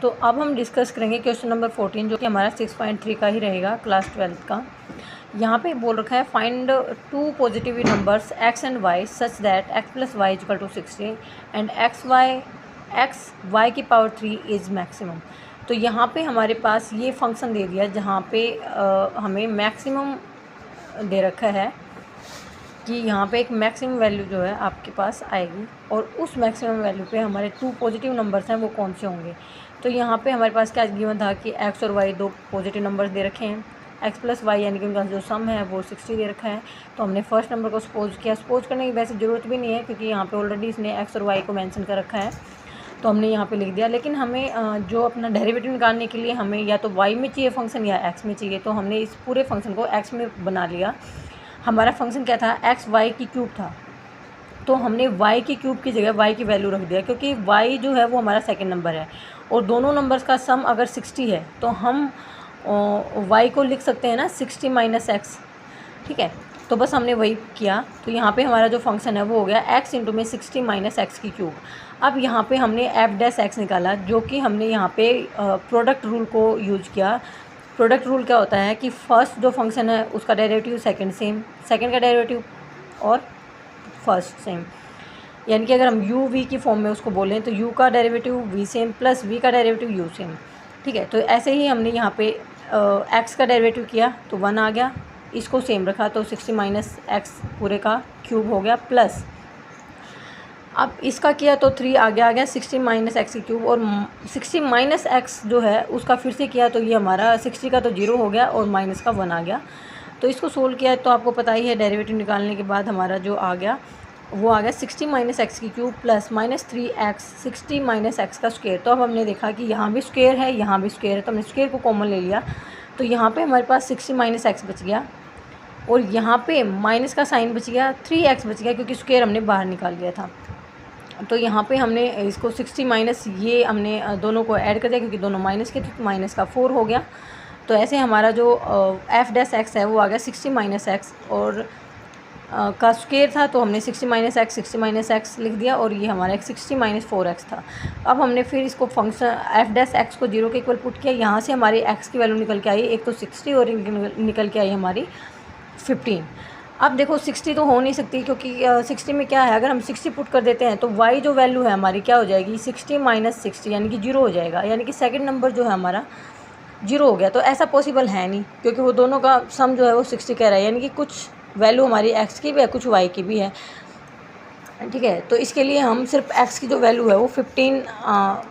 तो अब हम डिस्कस करेंगे क्वेश्चन नंबर 14 जो कि हमारा 6.3 का ही रहेगा क्लास 12 का। यहाँ पे बोल रखा है find two positive numbers x and y such that x plus y equal to 60 and x y की पावर 3 इज़ मैक्सिमम। तो यहाँ पे हमारे पास ये फंक्शन दे दिया जहाँ पे हमें मैक्सिमम दे रखा है कि यहाँ पे एक मैक्सिमम वैल्यू जो है आपके पास आएगी और उस मैक्सिमम वैल्यू पे हमारे टू पॉजिटिव नंबर्स हैं वो कौन से होंगे। तो यहाँ पे हमारे पास क्या गिवन था कि x और y दो पॉजिटिव नंबर्स दे रखे हैं, x प्लस वाई यानी कि उनका जो सम है वो 60 दे रखा है। तो हमने फर्स्ट नंबर को सपोज किया। सपोज करने की वैसे ज़रूरत भी नहीं है क्योंकि यहाँ पे ऑलरेडी इसने x और y को मेंशन कर रखा है, तो हमने यहाँ पे लिख दिया। लेकिन हमें जो अपना डेरिवेटिव निकालने के लिए हमें या तो y में चाहिए फंक्शन या x में चाहिए, तो हमने इस पूरे फंक्शन को x में बना लिया। हमारा फंक्शन क्या था, एक्स वाई की क्यूब था, तो हमने y की क्यूब की जगह y की वैल्यू रख दिया क्योंकि y जो है वो हमारा सेकंड नंबर है और दोनों नंबर्स का सम अगर 60 है तो हम y को लिख सकते हैं ना 60 माइनस एक्स। ठीक है, तो बस हमने वही किया। तो यहाँ पे हमारा जो फंक्शन है वो हो गया x इंटू में 60 माइनस एक्स की क्यूब। अब यहाँ पे हमने एफ डैश एक्स निकाला जो कि हमने यहाँ पे प्रोडक्ट रूल को यूज किया। प्रोडक्ट रूल क्या होता है कि फर्स्ट जो फंक्शन है उसका डेरिवेटिव सेकंड सेम, सेकंड का डेरिवेटिव और फर्स्ट सेम, यानी कि अगर हम u v की फॉर्म में उसको बोलें तो u का derivative v same plus v का डेरिवेटिव u सेम। ठीक है, तो ऐसे ही हमने यहाँ पे x का डेरिवेटिव किया तो 1 आ गया, इसको सेम रखा तो 60 माइनस एक्स पूरे का क्यूब हो गया प्लस अब इसका किया तो 3 आ गया 60 माइनस एक्स की क्यूब और 60 माइनस एक्स जो है उसका फिर से किया तो ये हमारा 60 का तो 0 हो गया और माइनस का 1 आ गया। तो इसको सोल्व किया तो आपको पता ही है डेरिवेटिव निकालने के बाद हमारा जो आ गया वो आ गया 60 माइनस एक्स की cube plus minus 3x 60 minus x का स्क्वायर। तो अब हमने देखा कि यहाँ भी स्क्वायर है यहाँ भी स्क्वायर है, तो हमने स्क्वायर को कॉमन ले लिया। तो यहाँ पे हमारे पास 60 माइनस एक्स बच गया और यहाँ पे माइनस का साइन बच गया, 3x बच गया क्योंकि स्क्वायर हमने बाहर निकाल लिया था। तो यहाँ पे हमने इसको 60 माइनस ये हमने दोनों को ऐड कर दिया क्योंकि दोनों माइनस के थे, तो माइनस का 4 हो गया। तो ऐसे हमारा जो एफ डैश एक्स है वो आ गया 60 माइनस एक्स और का स्क्वायर था, तो हमने 60 माइनस एक्स लिख दिया और ये हमारा 60 माइनस 4x था। अब हमने फिर इसको फंक्शन एफ डैश एक्स को 0 के इक्वल पुट किया। यहाँ से हमारी x की वैल्यू निकल के आई, एक तो 60 और निकल के आई हमारी 15। अब देखो 60 तो हो नहीं सकती क्योंकि 60 में क्या है, अगर हम 60 पुट कर देते हैं तो y जो वैल्यू है हमारी क्या हो जाएगी 60 माइनस 60 यानी कि 0 हो जाएगा, यानी कि सेकंड नंबर जो है हमारा 0 हो गया। तो ऐसा पॉसिबल है नहीं क्योंकि वो दोनों का सम जो है वो 60 कह रहा है, यानी कि कुछ वैल्यू हमारी x की भी है कुछ y की भी है। ठीक है, तो इसके लिए हम सिर्फ x की जो वैल्यू है वो 15